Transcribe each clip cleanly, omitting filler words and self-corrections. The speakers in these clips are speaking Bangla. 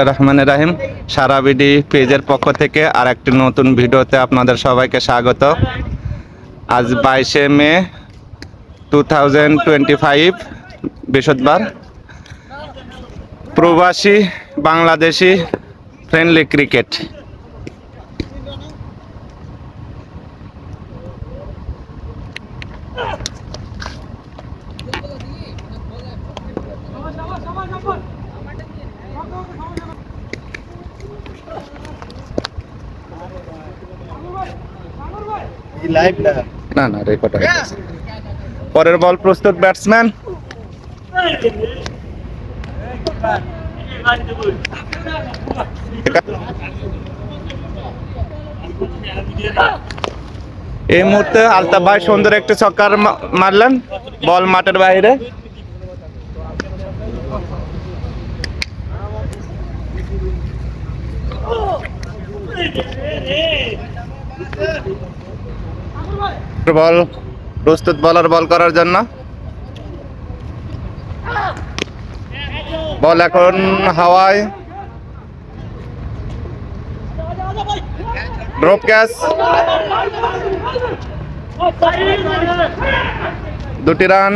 রহমানির রহিম সারা বিডি পেজের পক্ষ থেকে আর একটি নতুন ভিডিওতে আপনাদের সবাইকে স্বাগত। আজ 22শে মে 2025 বৃহস্পতিবার। প্রবাসী বাংলাদেশি ফ্রেন্ডলি ক্রিকেট। না না রেকর্ড হয়ে গেছে। পরের বল প্রস্তুত ব্যাটসম্যান। এই মুহূর্তে আলতাফ ভাই সুন্দর একটি ছক্কা মারলেন, বল মাঠের বাইরে। বল প্রস্তুত বলার বল করার জন্য। বল এখন হাওয়ায়, ড্রপ ক্যাচ, দুটি রান।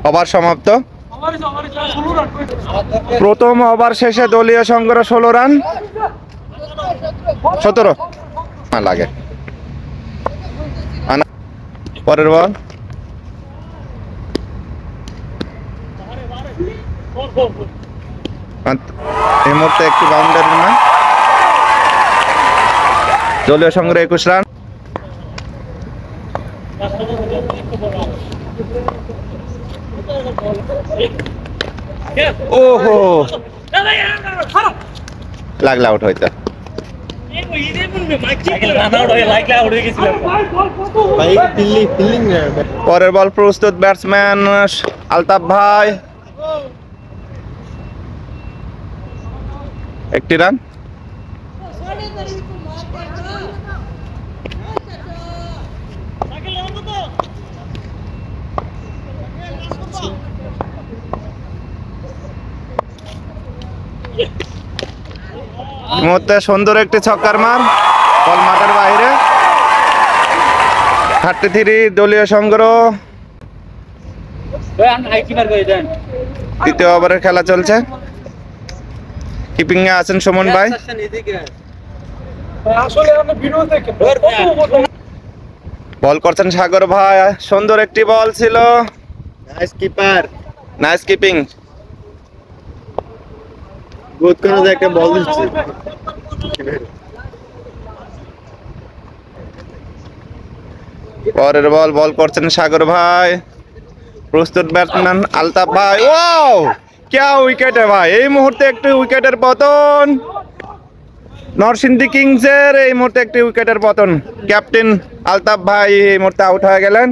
ওভার সমাপ্ত। প্রথম ওভার শেষে দলীয় সংগ্রহ 16 রান, 17 লাগে। পরের বল এই মুহূর্তে একটি বাউন্ডারি না, দলীয় সংগ্রহ 21 রান। ওহো লাগলে আউট হইতো। পরের বল প্রস্তুত ব্যাটসম্যান আলতাফ ভাই, একটি রান। মুহূর্তে সুন্দর একটি ছক্কার মার, বল মাঠের বাইরে। 33 দলীয় সংগ্রহ। তৃতীয় ওভারের খেলা চলছে। কিপিং এ আছেন সুমন ভাই। বল করছেন সাগর ভাই, সুন্দর একটি বল ছিল। Nice keeper, nice keeping. বহুত কোন একটা বল দিচ্ছে। পরের বল বল করছেন সাগর ভাই, প্রস্তুত ব্যাটসম্যান আলতাফ ভাই। ওয়াও क्या উইকেট ভাই, এই মুহূর্তে একটি উইকেটের পতন নরসিংদী কিংসের। এই মুহূর্তে একটি উইকেটের পতন, ক্যাপ্টেন আলতাফ ভাই এই মুহূর্তে আউট হয়ে গেলেন।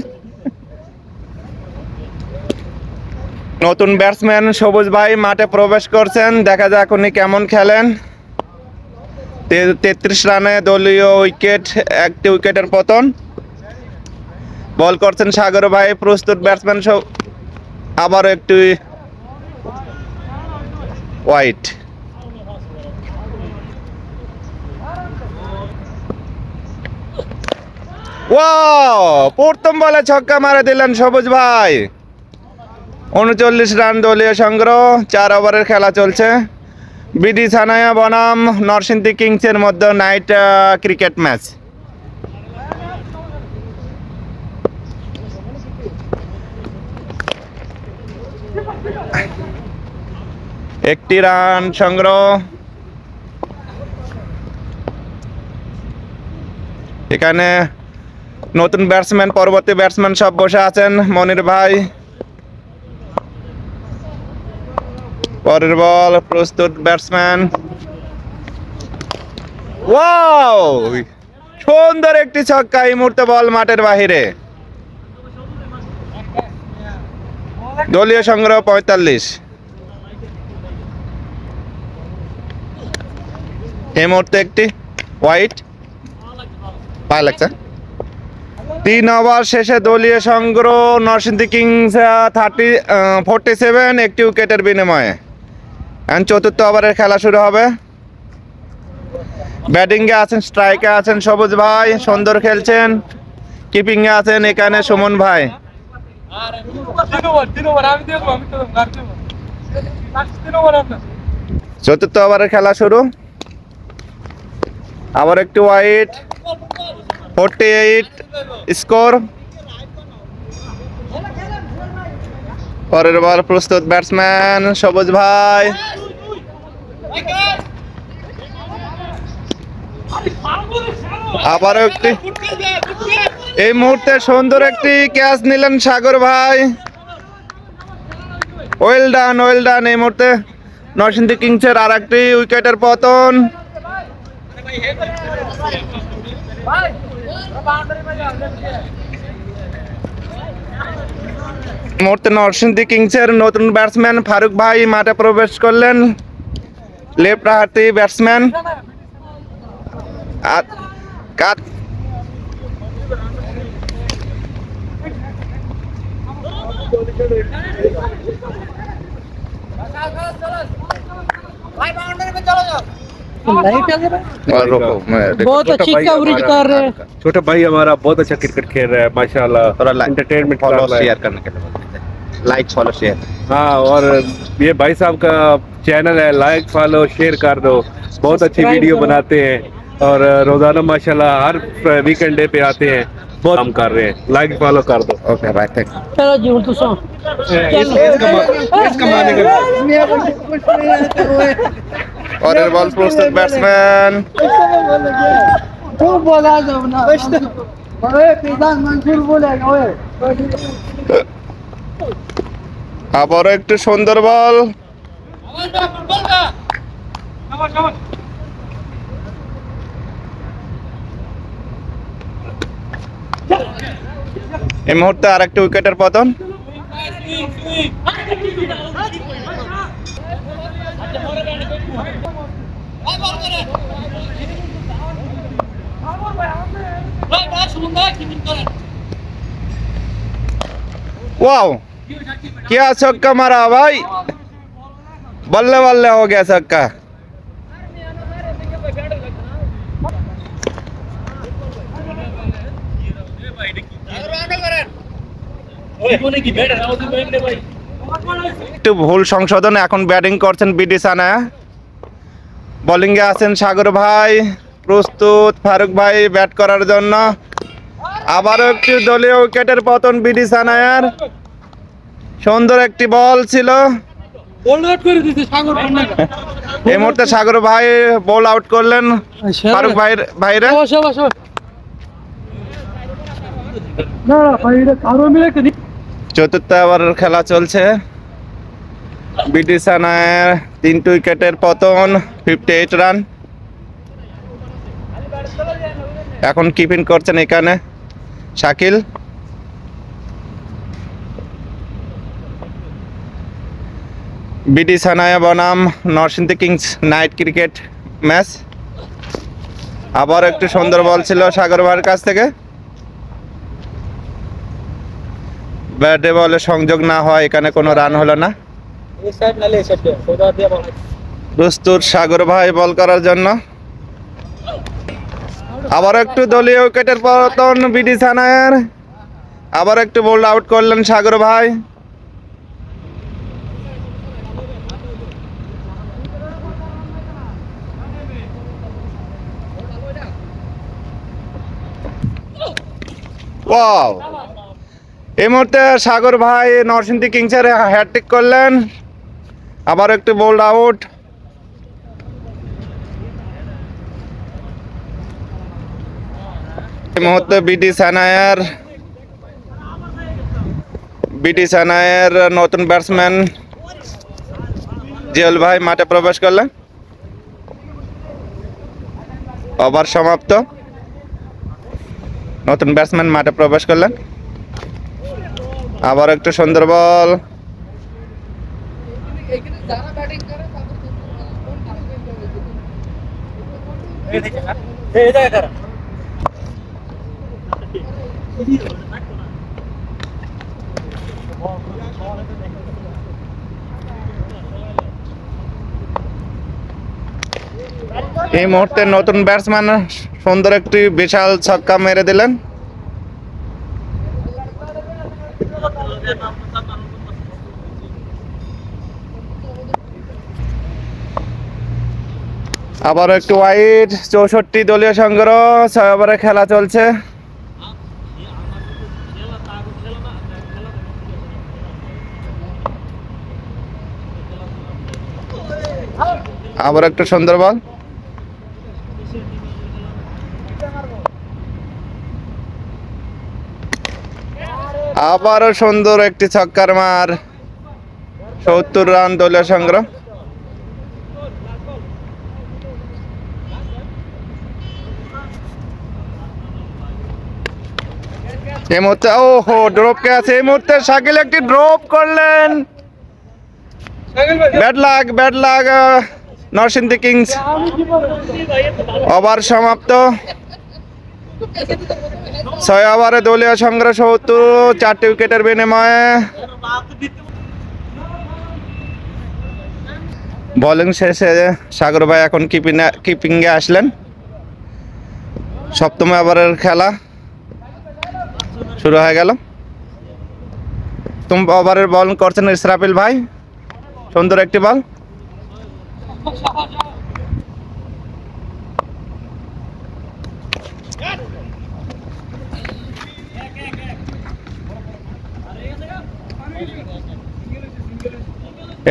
নতুন ব্যাটসম্যান সবুজ ভাই মাঠে প্রবেশ করছেন, দেখা যাক উনি কেমন খেলেন। 33 রানে দলীয় উইকেট, একটি উইকেটের পতন। বল করছেন সাগর ভাই, প্রস্তুত ব্যাটসম্যান আবারও একটি ওয়াইড। ওয়াও প্রথম বলে ছক্কা মারে দিলেন সবুজ ভাই। 39 রান দলীয় সংগ্রহ। 4 ওভারের খেলা চলছে। বিডি ছানায়া বনাম নরসিংদী কিংসের মধ্যে নাইট ক্রিকেট ম্যাচ। একটি রান সংগ্রহ। এখানে নতুন ব্যাটসম্যান, পরবর্তী ব্যাটসম্যান সব বসে আছেন। মনির ভাই, পরের বল প্রস্তুত ব্যাটসম্যান। ওয়াও সুন্দর একটি ছক্কা, এই মুহূর্তে বল মাঠের বাহিরে। দলীয় সংগ্রহ 45। এই মুহূর্তে একটি হোয়াইট পায়ে লাগছে। 3 ওভার শেষে দলীয় সংগ্রহ নরসিংদী কিংস 47 একটি উইকেটের বিনিময়ে। এখন চতুর্থ ওভারের খেলা শুরু হবে। ব্যাটিংয়ে আছেন, স্ট্রাইকে আছেন সবুজ ভাই, সুন্দর খেলছেন। কিপিংয়ে আছেন এখানে সুমন ভাই। চতুর্থ ওভারের খেলা শুরু। আবার একটু ওয়াইড, 48 স্কোর। পরের বল প্রস্তুত ব্যাটসম্যান সবুজ ভাই। আবারও একটি, এই মুহূর্তে সুন্দর একটি ক্যাচ নিলেন সাগর ভাই। Well done, well done. এই মুহূর্তে নরসিংদী কিংসের আর একটি উইকেটের পতন। মুহূর্তে নরসিংদী কিংসের নতুন ব্যাটসম্যান ফারুক ভাই মাঠে প্রবেশ করলেন, লেফট হাতি ব্যাটসম্যান। बहुत अच्छी कवरेज कर रहे हैं। छोटा भाई हमारा बहुत अच्छा क्रिकेट खेल रहा है माशाल्लाह। एंटरटेनमेंट फॉलो शेयर करने के लिए लाइक फॉलो शेयर। हाँ, और ये भाई साहब का चैनल है, लाइक फॉलो शेयर कर दो। बहुत अच्छी वीडियो बनाते हैं और रोजाना माशाल्लाह हर वीकेंड डे पे आते हैं, बहुत काम कर रहे हैं। लाइक फॉलो कर दो। ओके भाई, थैंक यू। चलो जी उर्दू सॉन्ग পরের বল প্রস্তুত ব্যাটসম্যান। আবারও একটু সুন্দর বল। এই মুহূর্তে আর একটা উইকেটের পতন। वाओ, क्या छक्का मारा भाई, बल्ले बल्ले हो गया छक्का। একটু ভুল সংশোধন। এখন ব্যাটিং করছেন বিডি সানায়া, বোলিং এ আছেন সাগর ভাই। প্রস্তুত ফারুক ভাই ব্যাট করার জন্য। আবারও একটি দলীয় উইকেটের পতন বিডি সানায়ার। সুন্দর একটি বল ছিল। এই মুহূর্তে সাগর ভাই বল আউট করলেন ফারুক ভাইয়ের ভাইরে। চতুর্থ ওভারের খেলা চলছে। বিডি সানায়ার 3টি উইকেটের পতন, 58 রান। এখন কিপিং করছেন এখানে শাকিল। বিডি সানায়া বনাম Narsingdi kings night cricket match. আবার একটু সুন্দর বল ছিল সাগর ভাইয়ের কাছ থেকে। ব্যাটে বলে সংযোগ না হয় এখানে কোনো রান হলো না। প্রস্তুত সাগর ভাই বল করার জন্য। আবার একটু দলীয় উইকেটের পতন বিডি সানায়ার। আবার একটু বল আউট করলেন সাগর ভাই। ওয়াও, এই মুহূর্তে সাগর ভাই নরসিংদী কিংসের হ্যাটট্রিক করলেন। আবার একটু বোল্ড আউট। এই মুহূর্তে বিডি সানায়ের নতুন ব্যাটসম্যান জিয়াল ভাই মাঠে প্রবেশ করলেন। ওভার সমাপ্ত। নতুন ব্যাটসম্যান মাঠে প্রবেশ করলেন। আবার একটু সুন্দর বল। এই মুহূর্তে নতুন ব্যাটসম্যান সুন্দর একটি বিশাল ছক্কা মেরে দিলেন। আবার একটু ওয়াইড, 64 দলীয় সংগ্রহ, 6 ওভারে খেলা চলছে। আবার একটু সুন্দর বল, আবারও সুন্দর একটি ছক্কার মার, 70 রান দলীয় সংগ্রহ। এই মুহূর্তে ওহো ড্রপ কে আছে, এই মুহূর্তে শাকিল একটি ড্রপ করলেন। ব্যাড লাগ নরসিংদী কিংস। ওভার সমাপ্ত, 6 ওভারে দলীয় সংগ্রহ 70, 4টি উইকেটের বিনিময়ে। বোলিং শেষে সাগর ভাই এখন কিপিংয়ে আসলেন। 7ম ওভারের খেলা শুরু হয়ে গেল। 7ম ওভারের বল করছেন ইসরাফিল ভাই, সুন্দর একটি বল।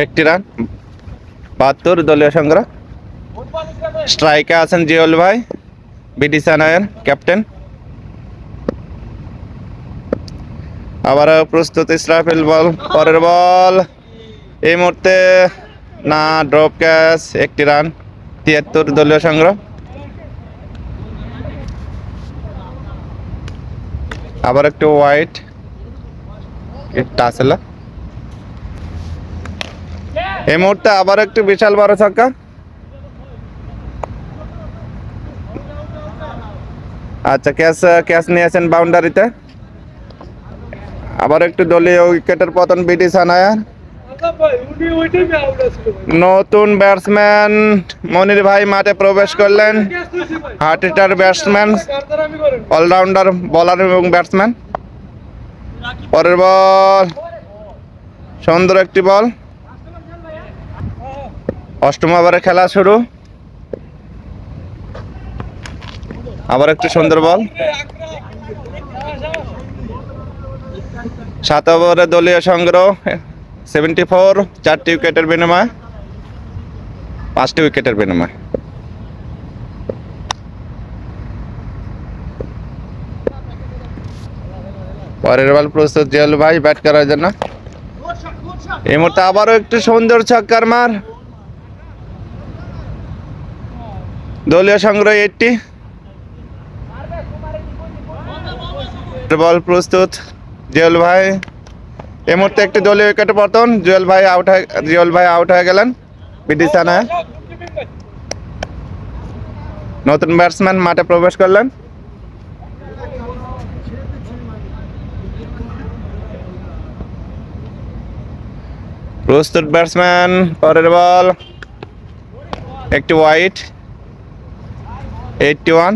একটি রান, 72 দলীয় সংগ্রহ। স্ট্রাইকে আছেন জিওল ভাই, বিডি সানায়ের ক্যাপ্টেন। আবার প্রস্তুত ইসরাফিল, বল, পরের বল, এই মুহূর্তে না, ড্রপ ক্যাচ, একটি রান, 73 দলীয় সংগ্রহ। আবার একটু ওয়াইড, টাসেলা। এই মুহূর্তে আবার একটু বিশাল বড় ছক্কা। আচ্ছা, ক্যাচ নিয়েছেন বাউন্ডারিতে। আবার একটু দলীয় উইকেটের পতন বিডি সানায়ার। নতুন ব্যাটসম্যান মনির ভাই মাঠে প্রবেশ করলেন। Hard hitter batsman, allrounder bowler এবং ব্যাটসম্যান। পরের বল, সুন্দর একটি বল। 8ম ওভারে খেলা শুরু। আবার একটি সুন্দর বল। 7 ওভারে দলীয় সংগ্রহ 74, 4টি উইকেটের বিনিময়ে, 5টি উইকেটের বিনিময়ে। পরের বল প্রস্তুত জিয়াল ভাই ব্যাট করার জন্য। এই মুহূর্তে আবারও একটু সুন্দর ছক্কার মার, দলীয় সংগ্রহ 80। বল প্রস্তুত জিয়াল ভাই। এই মুহূর্তে একটি দলীয় উইকেটে পতন, জিয়াল ভাই আউট হয়ে গেলেন। বিডি সানায়া নতুন ব্যাটসম্যান মাঠে প্রবেশ করলেন। প্রস্তুত ব্যাটসম্যান, পরের বল, একটি ওয়াইড, 81।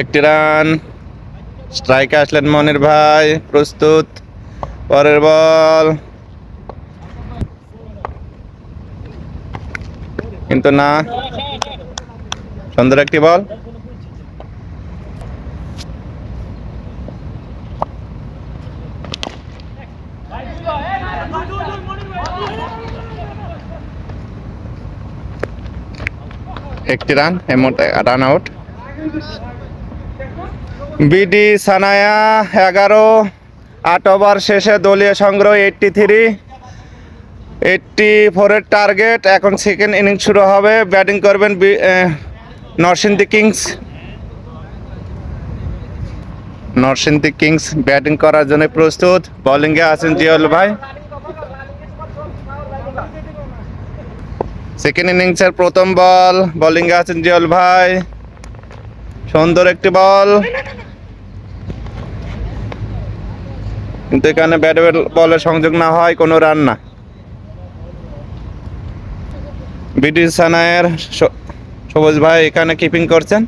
একটি রান, স্ট্রাইকে আসলেন মনির ভাই, প্রস্তুত, পরের বল, কিন্তু না, সুন্দর একটি বল। একটি রান, এই মুহূর্তে run out. BD Sanaya 11, 8 over শেষে দলীয় সংগ্রহ 83, 84 এর টার্গেট। এখন সেকেন্ড ইনিংস শুরু হবে। ব্যাটিং করবেন Narsingdi kings. Narsingdi kings batting করার জন্য প্রস্তুত। বোলিংয়ে আছেন জিয়াউল ভাই। সেকেন্ড ইনিংসের প্রথম বল, বোলিং এ আছেন জিয়ল ভাই। সুন্দর একটি বল, কিন্তু এখানে ব্যাট বলের সংযোগ না হয় কোনো রান না। বিডি সানায়ের সবুজ ভাই এখানে কিপিং করছেন।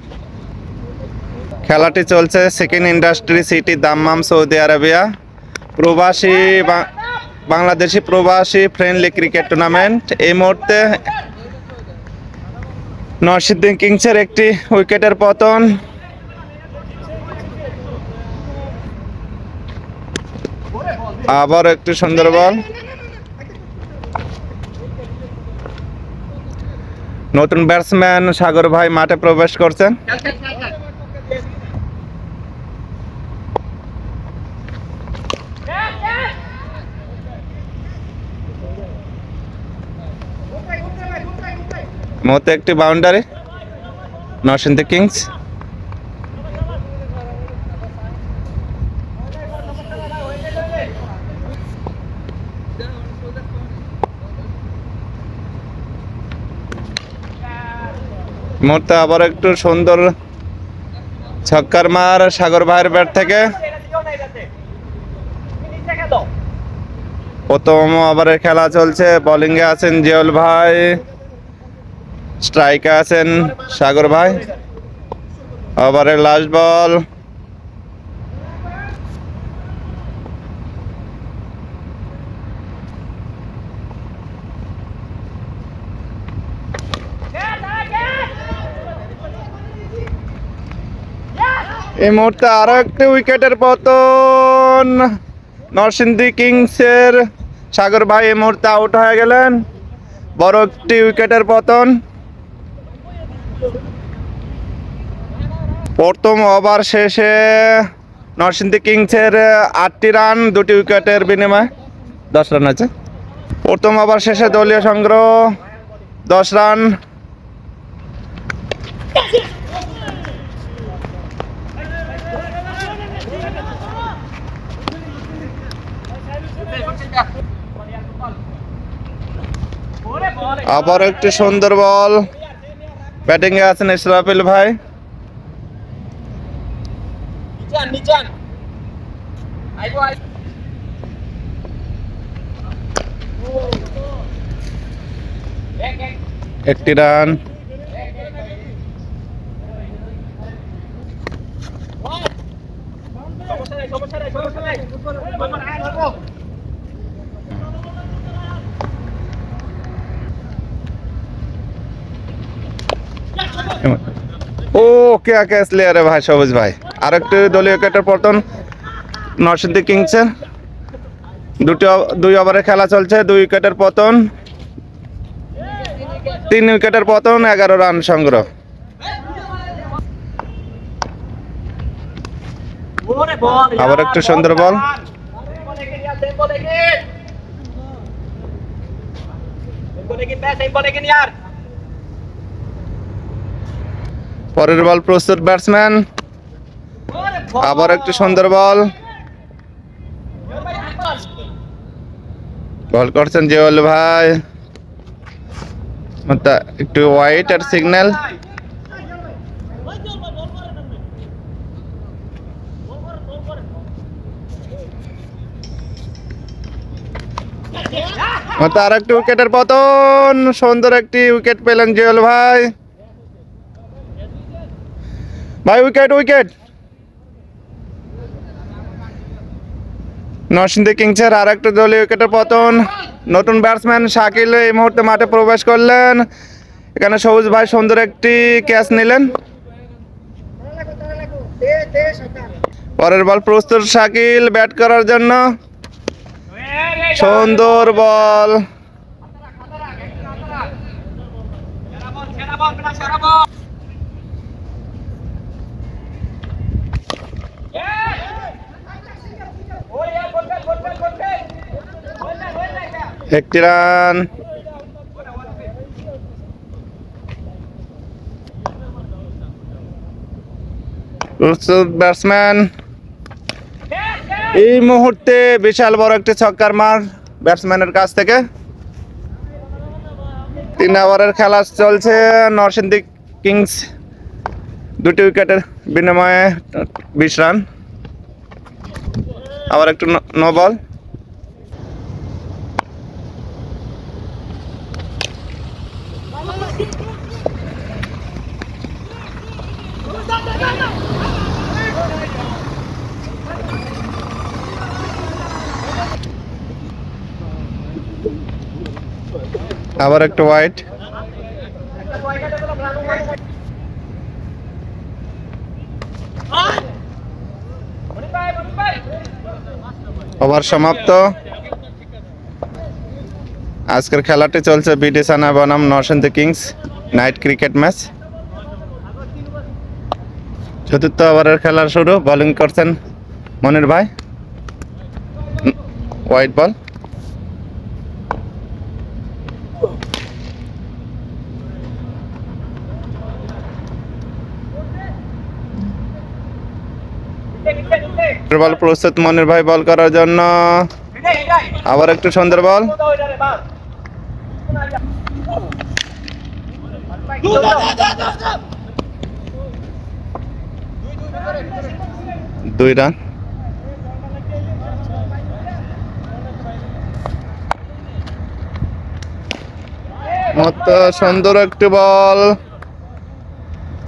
খেলাটি চলছে second industry city Dammam, Saudi Arabia. প্রবাসী বাংলাদেশি প্রবাসী ফ্রেন্ডলি ক্রিকেট টুর্নামেন্ট। এই মুহূর্তে নরসিংদী কিংসের একটি উইকেটের পতন। আবার একটি সুন্দর বল। নতুন ব্যাটসম্যান সাগর ভাই মাঠে প্রবেশ করছেন। মতে একটি বাউন্ডারি নরসিংদী কিংস। মুহূর্তে আবার একটু সুন্দর ছক্কার মার সাগর ভাইয়ের ব্যাট থেকে। প্রথম ওভারের খেলা চলছে। বোলিং এ আছেন জিয়ল ভাই, স্ট্রাইকে আছেন সাগর ভাই। ওভারের লাস্ট বল। এই মুহূর্তে আরো একটি উইকেটের পতন নরসিংদী কিংসের। সাগর ভাই এই মুহূর্তে আউট হয়ে গেলেন। বড় একটি উইকেটের পতন। প্রথম ওভার শেষে নরসিংদী কিংসের 8টি রান, 2টি উইকেটের বিনিময়ে 10 রান আছে। প্রথম ওভার শেষে দলীয় সংগ্রহ 10 রান। আবার একটি সুন্দর বল। ব্যাটিং এ আছেন ইসরাফিল ভাই। একটি রান। ও কে ক্যাচ লে ভাই সবুজ ভাই। আরেকটি দলীয় উইকেটের পতন নরসিংদী কিংসের। 2 ওভারের খেলা চলছে, 2 উইকেটের পতন। 3 উইকেটের পতন, 11 রান সংগ্রহ। আবার একটু সুন্দর বল। পরের বল প্রস্তুত ব্যাটসম্যান। আবার একটু সুন্দর বল। বল করছেন জিয়ল ভাই। একটু হোয়াইট আর সিগন্যাল। আর একটি উইকেটের পতন। সুন্দর একটি উইকেট পেলেন জিয়ল ভাই। ভাই উইকেট উইকেট। নরসিংদী কিংসের আর একটা দলীয় উইকেটের পতন। নতুন ব্যাটসম্যান শাকিল এই মুহূর্তে মাঠে প্রবেশ করলেন। এখানে সবুজ ভাই সুন্দর একটি ক্যাচ নিলেন। পরের বল প্রস্তুত শাকিল ব্যাট করার জন্য। সুন্দর বল। একটি রান। ব্যাটসম্যান এই মুহূর্তে বিশাল বড় একটি ছক্কার মার ব্যাটসম্যানের কাছ থেকে। 3 ওভারের খেলা চলছে। নরসিংদী কিংস 2টি উইকেটের বিনিময়ে 20 রান। আবার একটু নো বল। আবার একটু ওয়াইড। ওভার সমাপ্ত। আজকের খেলাটি চলছে বিডি সানা বনাম Narsingdi kings night cricket match. চতুর্থ ওভারের খেলা শুরু। বোলিং করছেন মনির ভাই। White ball. বল প্রস্তুত মনির ভাই বল করার জন্য। আবার একটু সুন্দর বল। দুই রান। মত সুন্দর একটি বল,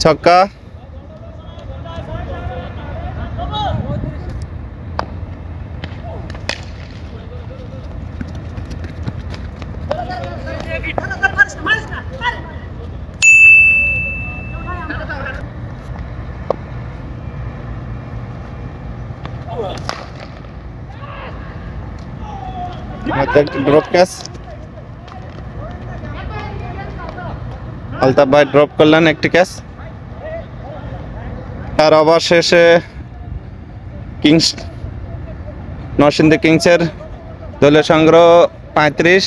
ছক্কা। Drop catch. আলতাফ ভাই ড্রপ করলেন একটি ক্যাচ। আর অবশেষে কিংস নরসিংদী কিংসের দলীয় সংগ্রহ 35।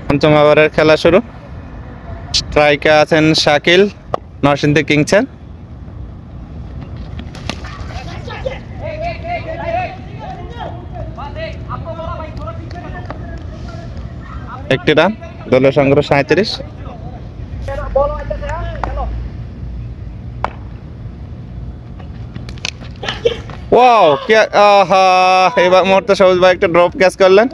পঞ্চম ওভারের খেলা শুরু। স্ট্রাইকে আছেন শাকিল নরসিংদী কিংসের। একটি রান। দলীয় সংগ্রহ 37। ওয়াও, কে আহা, এবার মুহূর্তে সবুজ ভাই একটা ড্রপ ক্যাচ করলেন।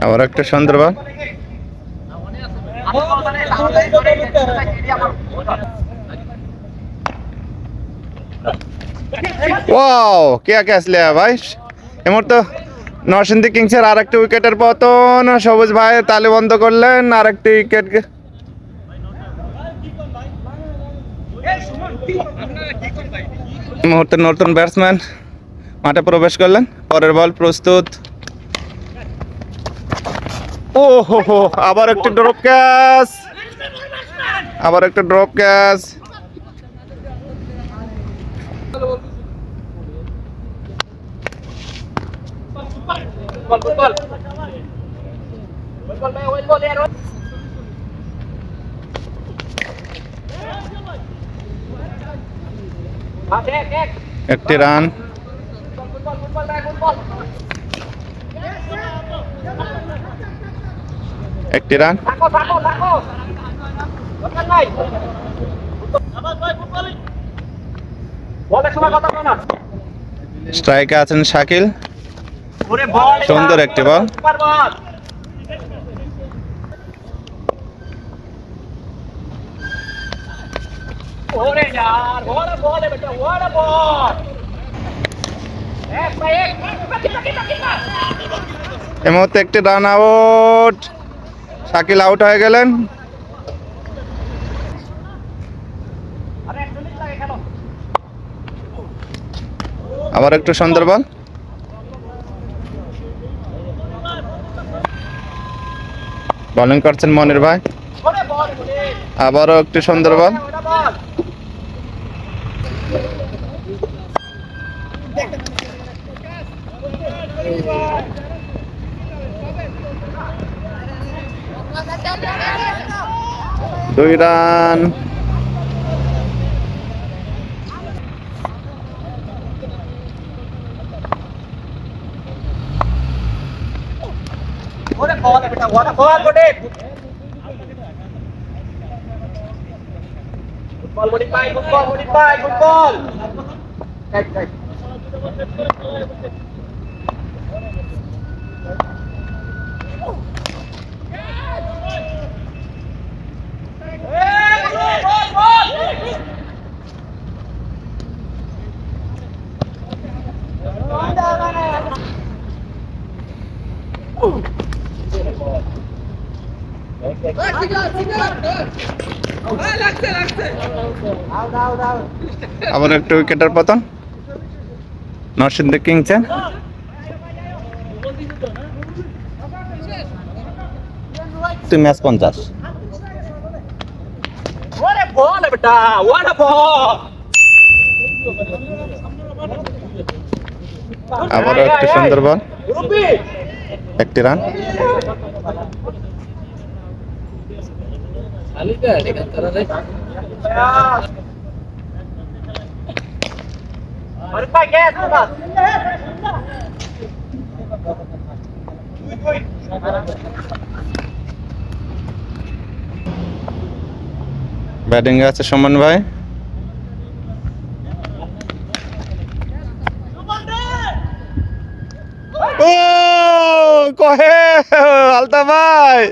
আবার একটা সুন্দর বল। ওয়াও, क्या कैच लिया भाई। এই মুহূর্তে নরসিংদী কিংসের আর একটা উইকেটের পতন। সবুজ ভাই তালে বন্ধ করলেন আর একটি উইকেট। এই মুহূর্তে নতুন ব্যাটসম্যান মাঠে প্রবেশ করলেন। পরের বল প্রস্তুত। ও হো হো, আবার একটা ড্রপ ক্যাচ। আবার একটা ড্রপ ক্যাচ। একটি রান। একটি রান। স্ট্রাইকে আছেন শাকিল। সুন্দর একটি বল। এই মুহূর্তে একটি রান আউট। শাকিল আউট হয়ে গেলেন। আবার একটু সুন্দর বল। বোলিং করছেন মনির ভাই। আবারও একটি সুন্দর বল। 2 রান। আবার একটা উইকেটের পতন নরসিংদী কিংসে। তুই ম্যাচ 50। আবারও একটি সুন্দর বল, একটি রান। ব্যাটিং এ আছে সুমন ভাই। ও কহে আলতা ভাই